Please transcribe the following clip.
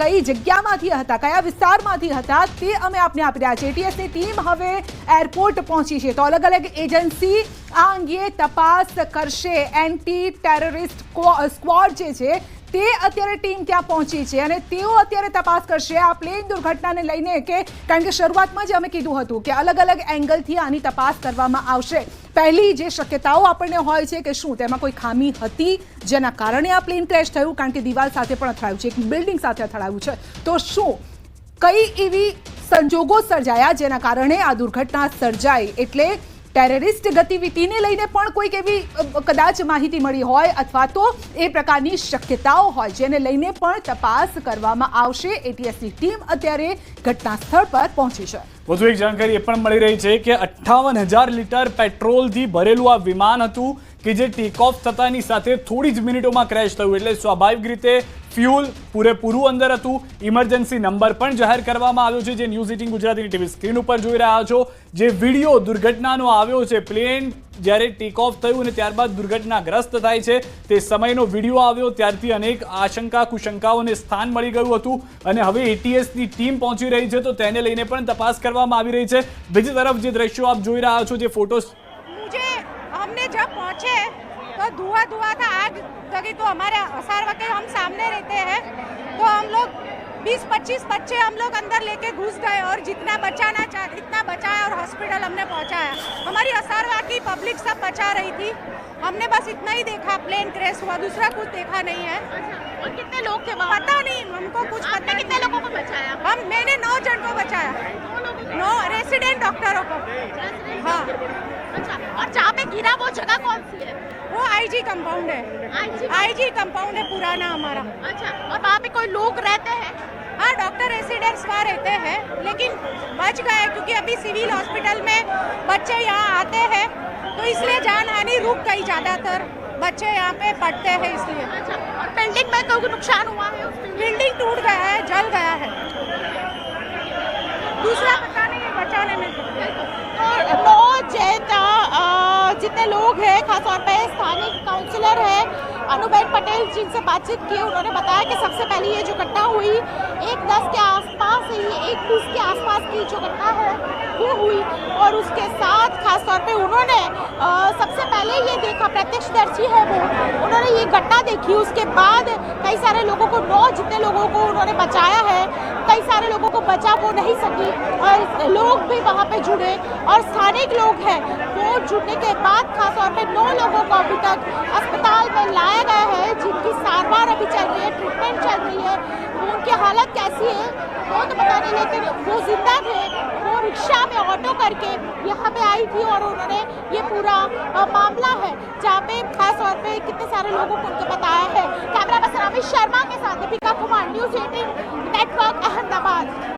કઈ જગ્યામાંથી હતા, કયા વિસ્તારમાંથી હતા, તે અમે આપને આપી રહ્યા છીએ। એટીએસની ટીમ હવે એરપોર્ટ પહોંચી છે, તો અલગ અલગ એજન્સી આ અંગે તપાસ કરશે। એન્ટી ટેરરિસ્ટ સ્ક્વોડ જે છે તે અત્યારે ટીમ ત્યાં પહોંચી છે અને તેઓ અત્યારે તપાસ કરશે આ પ્લેન દુર્ઘટનાને લઈને, કે કારણ કે શરૂઆતમાં જ અમે કીધું હતું કે અલગ અલગ એંગલથી આની તપાસ કરવામાં આવશે। પહેલી જે શક્યતાઓ આપણને હોય છે કે શું તેમાં કોઈ ખામી હતી જેના કારણે આ પ્લેન ક્રેશ થયું, કારણ કે દિવાલ સાથે પણ અથડાયું છે, એક બિલ્ડિંગ સાથે અથડાયું છે, તો શું કઈ એવી સંજોગો સર્જાયા જેના કારણે આ દુર્ઘટના સર્જાઈ। એટલે ટેરરિસ્ટ ગતિવિધિને લઈને પણ કોઈક એવી કદાચ માહિતી મળી હોય અથવા તો એ પ્રકારની શક્યતાઓ હોય જેને લઈને પણ તપાસ કરવામાં આવશે। એટીએસની ટીમ અત્યારે ઘટના સ્થળ પર પહોંચી છે। વધુ એક જાણકારી એ પણ મળી રહી છે કે 58,000 લીટર પેટ્રોલથી ભરેલું આ વિમાન હતું કે જે ટેક ઓફ થતાની સાથે થોડી જ મિનિટોમાં ક્રેશ થયું, એટલે સ્વાભાવિક રીતે ફ્યુલ પૂરેપૂરું અંદર હતું। ઇમરજન્સી નંબર પણ જાહેર કરવામાં આવ્યો છે, જે ન્યૂઝ 18 ગુજરાતીની ટીવી સ્ક્રીન ઉપર જોઈ રહ્યા છો। જે વિડીયો દુર્ઘટનાનો આવ્યો છે, પ્લેન જ્યારે ટેક ઓફ થયું અને ત્યારબાદ દુર્ઘટનાગ્રસ્ત થાય છે તે સમયનો વિડીયો આવ્યો, ત્યારથી અનેક આશંકા કુશંકાઓને સ્થાન મળી ગયું હતું અને હવે એટીએસની ટીમ પહોંચી રહી છે, તો તેને લઈને પણ તપાસ કરવામાં આવી રહી છે। બીજી તરફ જે દ્રશ્યો આપ જોઈ રહ્યા છો, જે फोटोज हमने जब पहुंचे तो धुआं था, आग लगी, तो हमारे असारवा के हम सामने रहते हैं, तो हम लोग 20-25 बच्चे हम लोग अंदर लेके घुस गए और जितना बचाना चाहे इतना बचाया और हॉस्पिटल हमने पहुंचाया। हमारी असारवा की पब्लिक सब बचा रही थी, हमने बस इतना ही देखा, प्लेन क्रैश हुआ, दूसरा कुछ देखा नहीं है। और कितने लोग थे वहाँ? पता नहीं, हमको कुछ पता नहीं। कितने लोगों को बचाया? मैंने 9 जन को बचाया, 9 रेसिडेंट डॉक्टरों को। हाँ, अच्छा, और जहाँ पे गिरा वो जगह कौन सी है? वो आईजी कंपाउंड है, आईजी कंपाउंड है पुराना हमारा। अच्छा, और वहाँ पे कोई लोग रहते हैं? हाँ, डॉक्टर रेसिडेंट्स वहाँ रहते हैं, लेकिन बच गए क्योंकि अभी सिविल हॉस्पिटल में बच्चे यहाँ आते हैं, तो इसलिए जान हानि रुक गई, ज़्यादातर बच्चे यहाँ पे पढ़ते हैं इसलिए। अच्छा, और बिल्डिंग में कोई नुकसान हुआ है? बिल्डिंग टूट गया है, जल गया है, दूसरा पता नहीं बचाने में। तो जितने लोग हैं, खासतौर पे स्थानीय काउंसिलर है अनुबेन पटेल, जिनसे बातचीत की, उन्होंने बताया कि सबसे पहले ये जो घटना हुई 1:10 के आसपास, ये 1:20 के आसपास की जो घटना है वो हुई, और उसके साथ खासतौर पे उन्होंने सबसे पहले ये देखा, प्रत्यक्षदर्शी है वो, उन्होंने ये घटना देखी, उसके बाद कई सारे लोगों को 9 जितने लोगों को उन्होंने बचाया है, कई सारे लोगों को बचा वो नहीं सकी, और लोग भी वहाँ पे जुड़े और स्थानिक लोग हैं वो जुड़ने के बाद खासतौर पे 9 लोगों को अभी तक अस्पताल में लाया गया है, जिनकी सारवार अभी चल रही है, ट्रीटमेंट चल रही है। उनकी हालत कैसी है वो तो पता नहीं, लेकिन वो जिंदा थे, वो रिक्शा में ऑटो करके यहाँ पे आई थी, और उन्होंने ये पूरा मामला है जहाँ पे खासतौर पे कितने सारे लोगों को उनको बताया है। कैमरा पर्सन अमित शर्मा के साथ दीपिका कुमार, न्यूज़ 18 नेटवर्क, अहमदाबाद।